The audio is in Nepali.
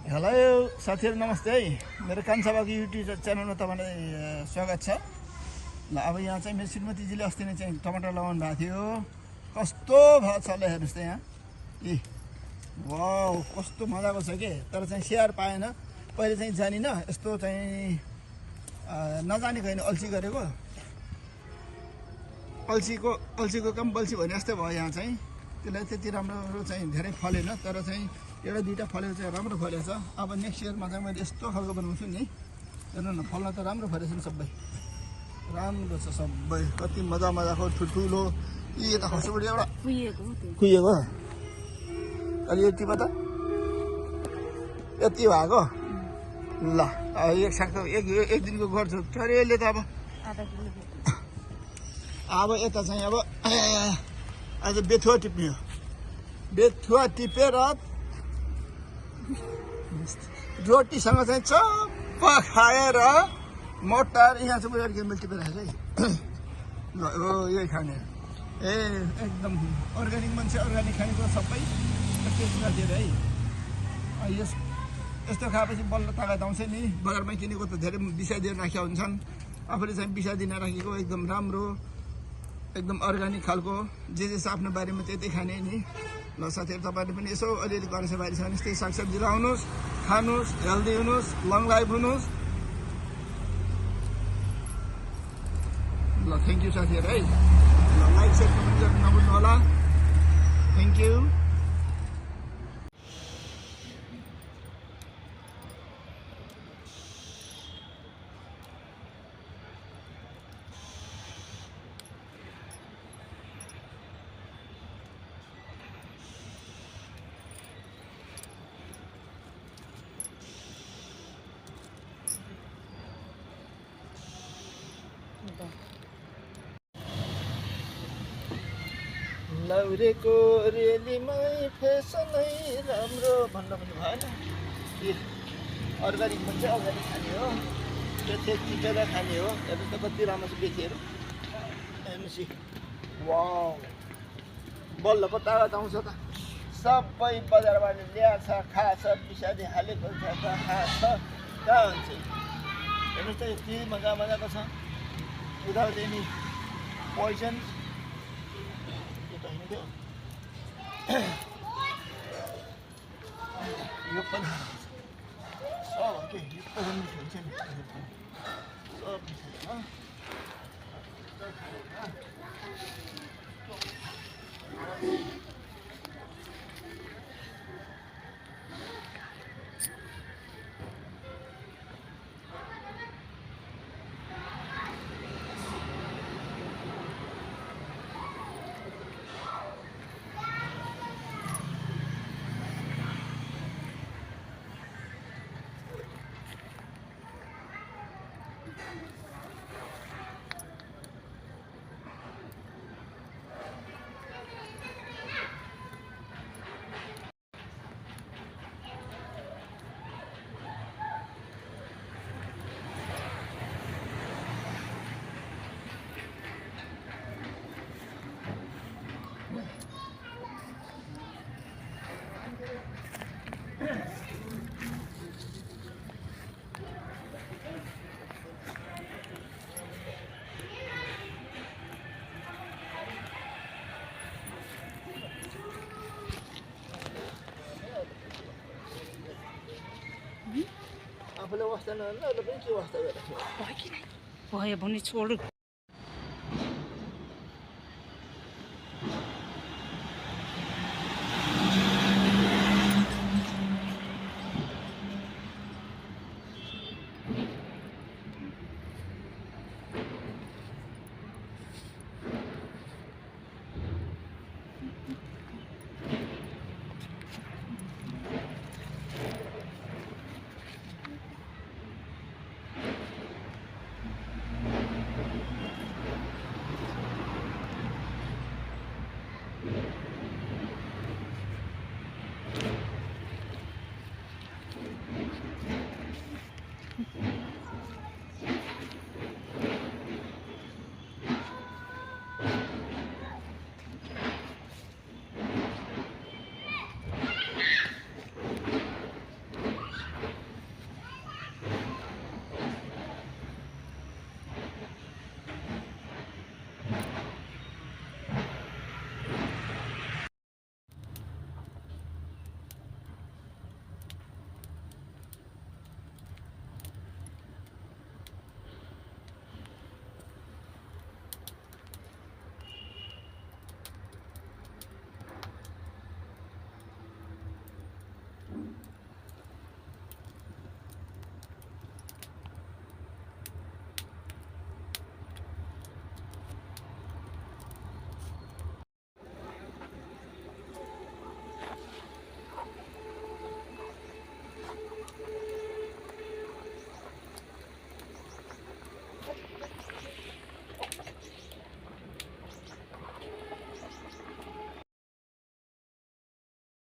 हेलो साथीहरु नमस्ते है। मेरो कान्छाबाको युट्युब च्यानलमा तपाईलाई स्वागत छ। ल अब यहाँ चाहिँ मेरो श्रीमतीजीले अस्ति नै चाहिँ टमाटर लगाउनु भएको थियो। कस्तो भयो छ ल हेर्नुस् त यहाँ। वाउ कस्तो मजाको छ के। तर चाहिँ स्याहार पाएन। पहिले चाहिँ जानिन यस्तो चाहिँ नजानेको हैन अल्छी गरेको। अल्छीको काम बल्छी भने जस्तै भयो यहाँ चाहिँ। त्यसलाई त्यति राम्रो चाहिँ धेरै फलेन तर चाहिँ एउटा दुईटा फलेको चाहिँ राम्रो फलेको छ। अब नेक्स्ट इयरमा चाहिँ मैले यस्तो खालको बनाउँछु नि। हेर्नु न फल्न त राम्रो फलेछ नि सबै। राम्रो छ सबै। कति मजाको ठुल्ठुलो यता खसुबाट एउटा कुहिएको अलि यति पो त यति भएको। ल एक सागको एक दिनको गर्छु। अरे यसले त अब यता चाहिँ अब आज बेथुवा टिप्ने हो। बेथुवा टिपेर रोटीसँग चाहिँ चप्प खाएर मटर यहाँ चाहिँ उयो मैले टिपेर खाएको है। ल हो यही खाने। ए एकदम अर्ग्यानिक मान्छे अर्ग्यानिक खानेको सबै त्यस्तो दिएर है। यस्तो खाएपछि बल्ल तागत आउँछ नि। बजारमा किनेको त धेरै विषय दिएर राखेका हुन्छन्। आफूले चाहिँ विषय दिन राखेको एकदम राम्रो एकदम अर्ग्यानिक खालको जे छ आफ्नो बारीमा त्यतै खाने नि। ल साथीहरु तपाईहरुले पनि यसो अलिअलि गरेछ बारी छ भने त्यही सागसब्जी लाउनुस्, खानुस्, हेल्दी हुनुस्, लङ लाइफ हुनुस्। ल थ्यांक यू साथीहरु है। ल लाइक शेयर कमेन्ट गर्न नभुल्नु होला। Thank you. लौरेको रेलीमै फेसनै राम्रो भन्न पनि भएन। अर्ग्यानिक मान्छे अर्ग्यानिक खाने हो। त्यो टिपेर खाने हो। हेर्नु त कति राम्रो छ बेचेर। हेर्नुहोस् वाउ बल्ल पो तागत आउँछ त। सबै बजारबाट ल्याछ खाछ बिसादी हालेको छ त खाछ कहाँ हुन्छ। हेर्नुहोस् त यति मजाको छ। Without any poison. यो पनि सब के यो पनि मिठो हुन्छ नि। सब मिठो आफूले वास्ता नहुन्न अरूले पनि के वास्ता गरेर भयो भने छोड।